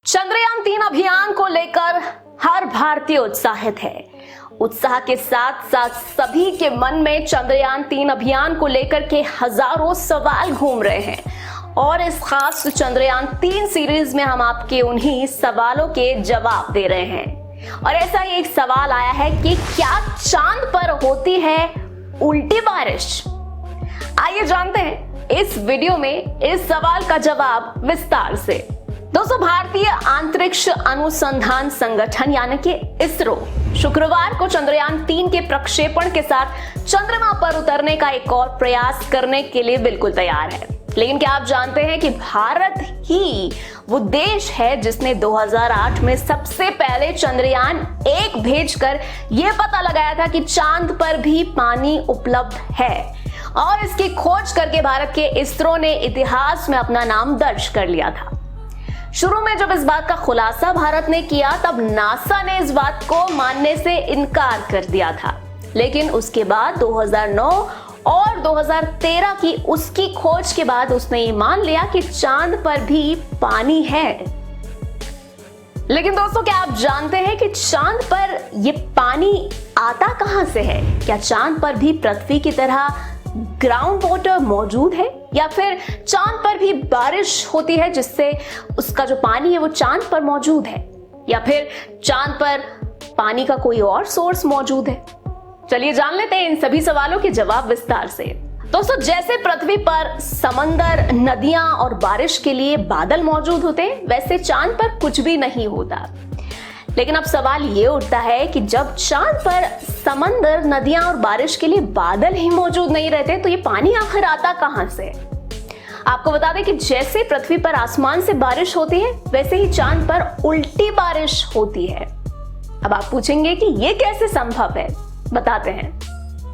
चंद्रयान-3 अभियान को लेकर हर भारतीय उत्साहित है। उत्साह के साथ साथ सभी के मन में चंद्रयान-3 अभियान को लेकर के हजारों सवाल घूम रहे हैं और इस खास चंद्रयान-3 सीरीज में हम आपके उन्हीं सवालों के जवाब दे रहे हैं। और ऐसा ही एक सवाल आया है कि क्या चांद पर होती है उल्टी बारिश? आइए जानते हैं इस वीडियो में इस सवाल का जवाब विस्तार से। दोस्तों, भारतीय अंतरिक्ष अनुसंधान संगठन यानी कि इसरो शुक्रवार को चंद्रयान-3 के प्रक्षेपण के साथ चंद्रमा पर उतरने का एक और प्रयास करने के लिए बिल्कुल तैयार है। लेकिन क्या आप जानते हैं कि भारत ही वो देश है जिसने 2008 में सबसे पहले चंद्रयान-1 भेजकर यह पता लगाया था कि चांद पर भी पानी उपलब्ध है और इसकी खोज करके भारत के इसरो ने इतिहास में अपना नाम दर्ज कर लिया था। शुरू में जब इस बात का खुलासा भारत ने किया तब नासा ने इस बात को मानने से इनकार कर दिया था, लेकिन उसके बाद 2009 और 2013 की उसकी खोज के बाद उसने ये मान लिया कि चांद पर भी पानी है। लेकिन दोस्तों, क्या आप जानते हैं कि चांद पर ये पानी आता कहां से है? क्या चांद पर भी पृथ्वी की तरह ग्राउंड वाटर मौजूद है या फिर चांद पर भी बारिश होती है जिससे उसका जो पानी है वो चांद पर मौजूद है, या फिर चांद पर पानी का कोई और सोर्स मौजूद है? चलिए जान लेते हैं इन सभी सवालों के जवाब विस्तार से। दोस्तों, जैसे पृथ्वी पर समंदर, नदियां और बारिश के लिए बादल मौजूद होते हैं, वैसे चांद पर कुछ भी नहीं होता। लेकिन अब सवाल ये उठता है कि जब चांद पर समंदर, नदियां और बारिश के लिए बादल ही मौजूद नहीं रहते तो ये पानी आखिर आता कहां से? आपको बता दें कि जैसे पृथ्वी पर आसमान से बारिश होती है वैसे ही चांद पर उल्टी बारिश होती है। अब आप पूछेंगे कि ये कैसे संभव है? बताते हैं।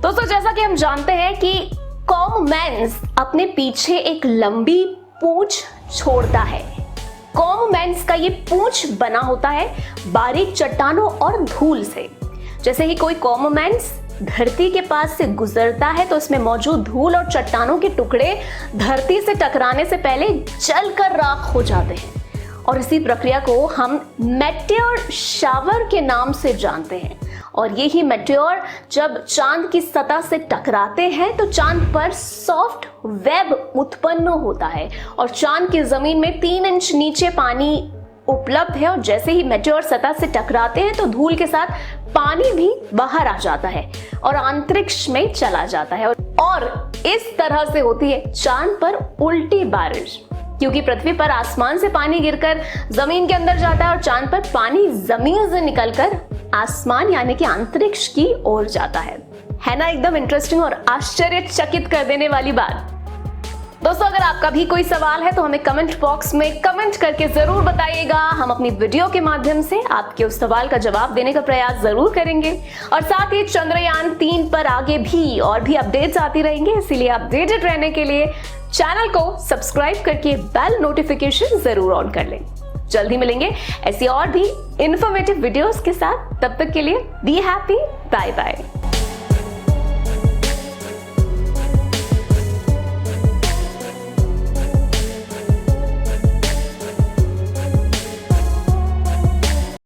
दोस्तों, जैसा कि हम जानते हैं कि कॉममेंस अपने पीछे एक लंबी पूंछ छोड़ता है। कॉममेंस का ये पूंछ बना होता है बारीक चट्टानों और धूल से। जैसे ही कोई कॉममेंस धरती के पास से गुजरता है तो इसमें मौजूद धूल और चट्टानों के टुकड़े धरती से टकराने से पहले जलकर राख हो जाते हैं और इसी प्रक्रिया को हम मेटेओर शावर के नाम से जानते हैं। और यही मेटेओर जब चांद की सतह से टकराते हैं तो चांद पर सॉफ्ट वेब उत्पन्न होता है और चांद की जमीन में 3 इंच नीचे पानी उपलब्ध है। और जैसे ही मेटेओर सतह से टकराते हैं तो धूल के साथ पानी भी बाहर आ जाता है और अंतरिक्ष में चला जाता है और इस तरह से होती है चांद पर उल्टी बारिश, क्योंकि पृथ्वी पर आसमान से पानी गिरकर जमीन के अंदर जाता है और चांद पर पानी जमीन से निकलकर आसमान यानी कि अंतरिक्ष की ओर जाता है ना? एकदम इंटरेस्टिंग और आश्चर्यचकित कर देने वाली बात। दोस्तों, अगर आपका भी कोई सवाल है तो हमें कमेंट बॉक्स में कमेंट करके जरूर बताइएगा। हम अपनी वीडियो के माध्यम से आपके उस सवाल का जवाब देने का प्रयास जरूर करेंगे और साथ ही चंद्रयान-3 पर आगे भी और भी अपडेट्स आती रहेंगे, इसीलिए अपडेटेड रहने के लिए चैनल को सब्सक्राइब करके बेल नोटिफिकेशन जरूर ऑन कर लें। जल्दी मिलेंगे ऐसी और भी इंफॉर्मेटिव वीडियोस के साथ। तब तक के लिए बी हैप्पी, बाय बाय।